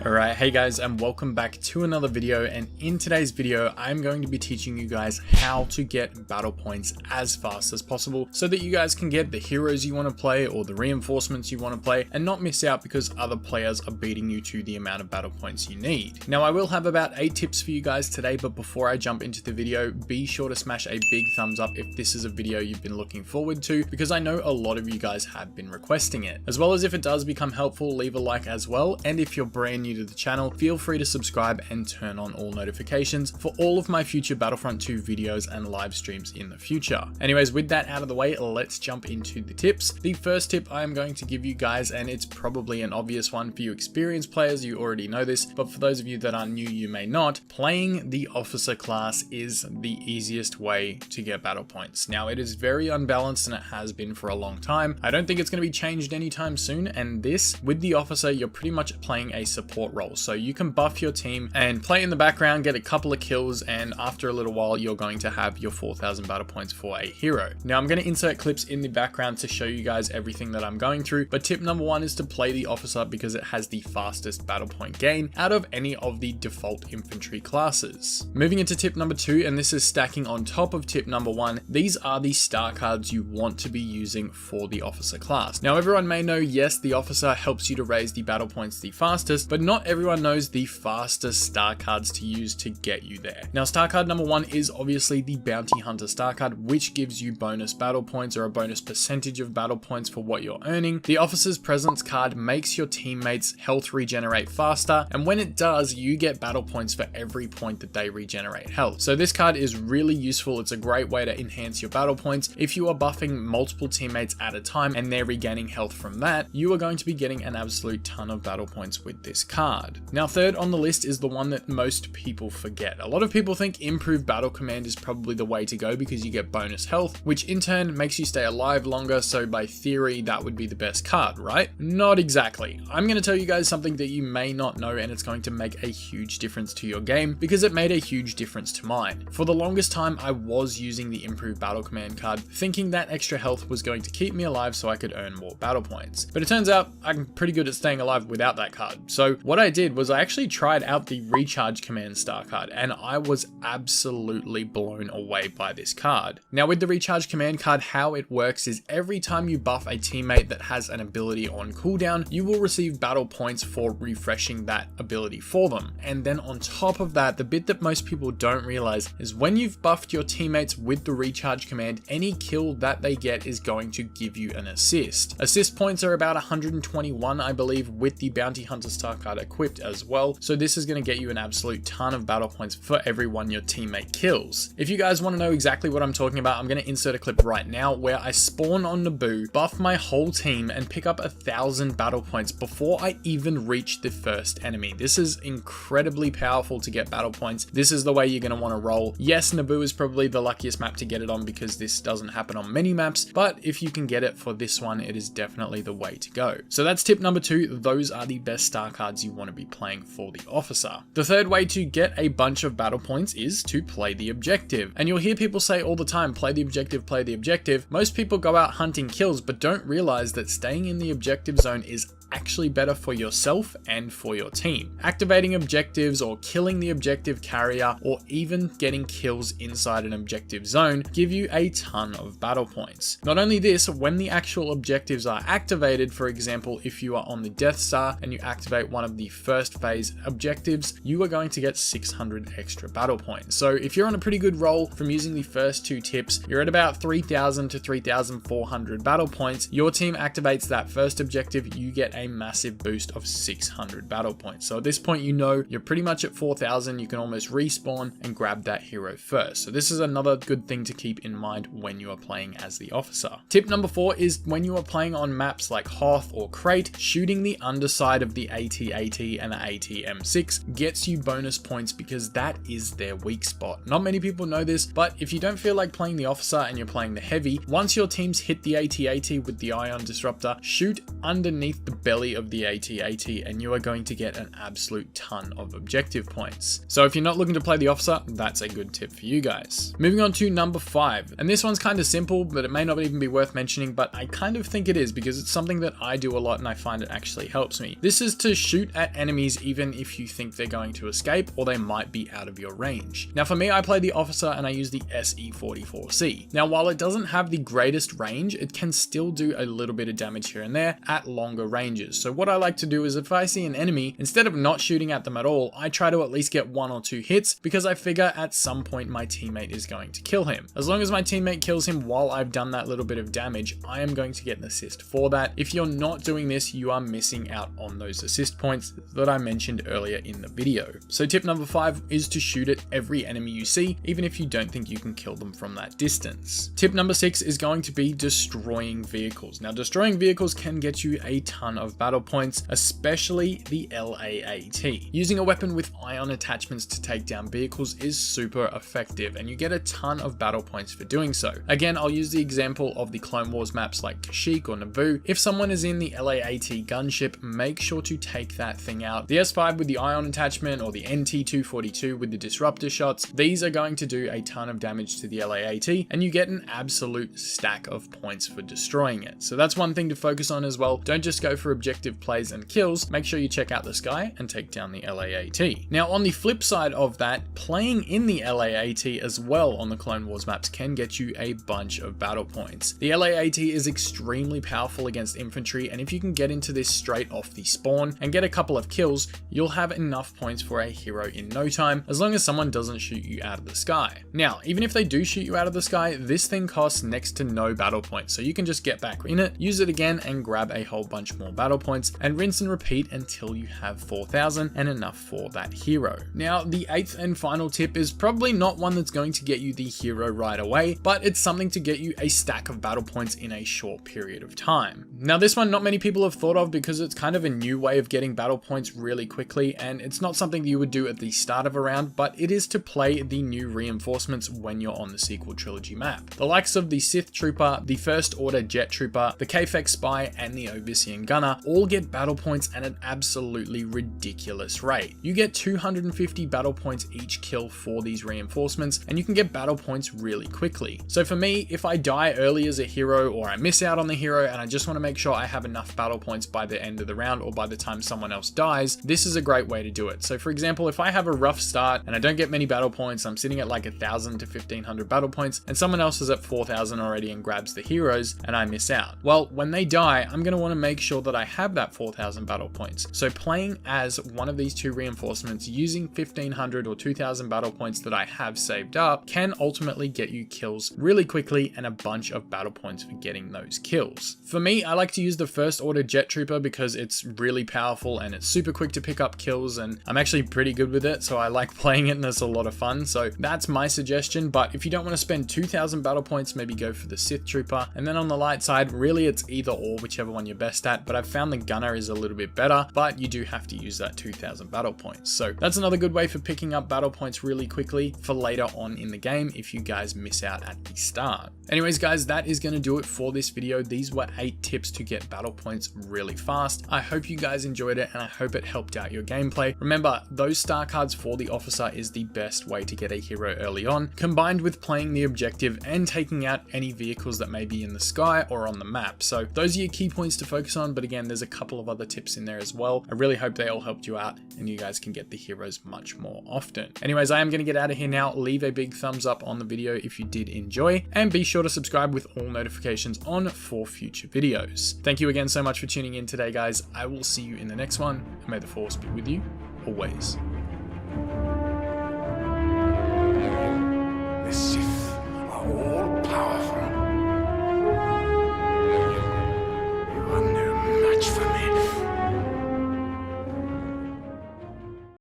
Alright, hey guys, and welcome back to another video. And in today's video I'm going to be teaching you guys how to get battle points as fast as possible so that you guys can get the heroes you want to play or the reinforcements you want to play and not miss out because other players are beating you to the amount of battle points you need. Now I will have about 8 tips for you guys today, but before I jump into the video, be sure to smash a big thumbs up if this is a video you've been looking forward to, because I know a lot of you guys have been requesting it. As well as if it does become helpful, leave a like as well, and if you're brand new to the channel, feel free to subscribe and turn on all notifications for all of my future Battlefront 2 videos and live streams in the future. Anyways, with that out of the way, let's jump into the tips. The first tip I am going to give you guys, and it's probably an obvious one for you experienced players, you already know this, but for those of you that are new, you may not. Playing the officer class is the easiest way to get battle points. Now it is very unbalanced and it has been for a long time. I don't think it's going to be changed anytime soon, and this, with the officer, you're pretty much playing a support role. So you can buff your team and play in the background, get a couple of kills, and after a little while you're going to have your 4,000 battle points for a hero. Now I'm going to insert clips in the background to show you guys everything that I'm going through, but tip number 1 is to play the officer because it has the fastest battle point gain out of any of the default infantry classes. Moving into tip number 2, and this is stacking on top of tip number 1, these are the star cards you want to be using for the officer class. Now everyone may know, yes, the officer helps you to raise the battle points the fastest, but not everyone knows the fastest star cards to use to get you there. Now star card number 1 is obviously the Bounty Hunter star card, which gives you bonus battle points or a bonus percentage of battle points for what you're earning. The Officer's Presence card makes your teammates' health regenerate faster, and when it does, you get battle points for every point that they regenerate health. So this card is really useful. It's a great way to enhance your battle points. If you are buffing multiple teammates at a time and they're regaining health from that, you are going to be getting an absolute ton of battle points with this card. Now third on the list is the one that most people forget. A lot of people think Improved Battle Command is probably the way to go because you get bonus health, which in turn makes you stay alive longer, so by theory that would be the best card, right? Not exactly. I'm going to tell you guys something that you may not know, and it's going to make a huge difference to your game because it made a huge difference to mine. For the longest time I was using the Improved Battle Command card thinking that extra health was going to keep me alive so I could earn more battle points. But it turns out I'm pretty good at staying alive without that card. So what I did was I actually tried out the Recharge Command star card, and I was absolutely blown away by this card. Now with the Recharge Command card, how it works is every time you buff a teammate that has an ability on cooldown, you will receive battle points for refreshing that ability for them. And then on top of that, the bit that most people don't realize is when you've buffed your teammates with the Recharge Command, any kill that they get is going to give you an assist. Assist points are about 121, I believe, with the Bounty Hunter star card equipped as well. So this is going to get you an absolute ton of battle points for every one your teammate kills. If you guys want to know exactly what I'm talking about, I'm going to insert a clip right now where I spawn on Naboo, buff my whole team, and pick up 1,000 battle points before I even reach the first enemy. This is incredibly powerful to get battle points. This is the way you're going to want to roll. Yes, Naboo is probably the luckiest map to get it on because this doesn't happen on many maps, but if you can get it for this one, it is definitely the way to go. So that's tip number 2. Those are the best star cards you want to be playing for the officer. The third way to get a bunch of battle points is to play the objective. And you'll hear people say all the time, play the objective, play the objective. Most people go out hunting kills, but don't realize that staying in the objective zone is actually better for yourself and for your team. Activating objectives or killing the objective carrier or even getting kills inside an objective zone give you a ton of battle points. Not only this, when the actual objectives are activated, for example, if you are on the Death Star and you activate one of the first phase objectives, you are going to get 600 extra battle points. So if you're on a pretty good roll from using the first 2 tips, you're at about 3,000 to 3,400 battle points. Your team activates that first objective, you get a massive boost of 600 battle points. So at this point, you know you're pretty much at 4,000. You can almost respawn and grab that hero first. So this is another good thing to keep in mind when you are playing as the officer. Tip number 4 is when you are playing on maps like Hoth or Crate, shooting the underside of the AT-AT and the AT-M6 gets you bonus points because that is their weak spot. Not many people know this, but if you don't feel like playing the officer and you're playing the heavy, once your teams hit the AT-AT with the Ion Disruptor, shoot underneath the belly belly of the AT-AT and you are going to get an absolute ton of objective points. So if you're not looking to play the officer, that's a good tip for you guys. Moving on to number 5, and this one's kind of simple, but it may not even be worth mentioning, but I kind of think it is because it's something that I do a lot and I find it actually helps me. This is to shoot at enemies even if you think they're going to escape or they might be out of your range. Now for me, I play the officer and I use the SE-44C. Now while it doesn't have the greatest range, it can still do a little bit of damage here and there at longer ranges. So what I like to do is if I see an enemy, instead of not shooting at them at all, I try to at least get 1 or 2 hits because I figure at some point my teammate is going to kill him. As long as my teammate kills him while I've done that little bit of damage, I am going to get an assist for that. If you're not doing this, you are missing out on those assist points that I mentioned earlier in the video. So tip number 5 is to shoot at every enemy you see, even if you don't think you can kill them from that distance. Tip number 6 is going to be destroying vehicles. Now destroying vehicles can get you a ton of battle points, especially the LAAT. Using a weapon with ion attachments to take down vehicles is super effective and you get a ton of battle points for doing so. Again, I'll use the example of the Clone Wars maps like Kashyyyk or Naboo. If someone is in the LAAT gunship, make sure to take that thing out. The S5 with the ion attachment or the NT-242 with the disruptor shots, these are going to do a ton of damage to the LAAT and you get an absolute stack of points for destroying it. So that's one thing to focus on as well. Don't just go for objective plays and kills, make sure you check out the sky and take down the LAAT. Now on the flip side of that, playing in the LAAT as well on the Clone Wars maps can get you a bunch of battle points. The LAAT is extremely powerful against infantry, and if you can get into this straight off the spawn and get a couple of kills, you'll have enough points for a hero in no time, as long as someone doesn't shoot you out of the sky. Now, even if they do shoot you out of the sky, this thing costs next to no battle points, so you can just get back in it, use it again, and grab a whole bunch more battle points, and rinse and repeat until you have 4,000 and enough for that hero. Now, the 8th and final tip is probably not one that's going to get you the hero right away, but it's something to get you a stack of battle points in a short period of time. Now, this one not many people have thought of because it's kind of a new way of getting battle points really quickly, and it's not something that you would do at the start of a round, but it is to play the new reinforcements when you're on the sequel trilogy map. The likes of the Sith Trooper, the First Order Jet Trooper, the Kefek Spy, and the Ovisian Gunner all get battle points at an absolutely ridiculous rate. You get 250 battle points each kill for these reinforcements, and you can get battle points really quickly. So for me, if I die early as a hero or I miss out on the hero and I just want to make sure I have enough battle points by the end of the round or by the time someone else dies, this is a great way to do it. So for example, if I have a rough start and I don't get many battle points, I'm sitting at like 1,000 to 1,500 battle points, and someone else is at 4,000 already and grabs the heroes and I miss out. Well, when they die, I'm going to want to make sure that I have that 4,000 battle points. So playing as one of these two reinforcements using 1,500 or 2,000 battle points that I have saved up can ultimately get you kills really quickly and a bunch of battle points for getting those kills. For me, I like to use the First Order Jet Trooper because it's really powerful and it's super quick to pick up kills, and I'm actually pretty good with it, so I like playing it and it's a lot of fun. So that's my suggestion, but if you don't want to spend 2,000 battle points, maybe go for the Sith Trooper. And then on the light side, really it's either or, whichever one you're best at, but I've found the Gunner is a little bit better, but you do have to use that 2,000 battle points. So that's another good way for picking up battle points really quickly for later on in the game if you guys miss out at the start. Anyways guys, that is going to do it for this video. These were 8 tips to get battle points really fast. I hope you guys enjoyed it and I hope it helped out your gameplay. Remember, those star cards for the officer is the best way to get a hero early on, combined with playing the objective and taking out any vehicles that may be in the sky or on the map. So those are your key points to focus on, but again, there's a couple of other tips in there as well. I really hope they all helped you out and you guys can get the heroes much more often. Anyways, I am going to get out of here now. Leave a big thumbs up on the video if you did enjoy, and be sure to subscribe with all notifications on for future videos. Thank you again so much for tuning in today, guys. I will see you in the next one, and may the force be with you always.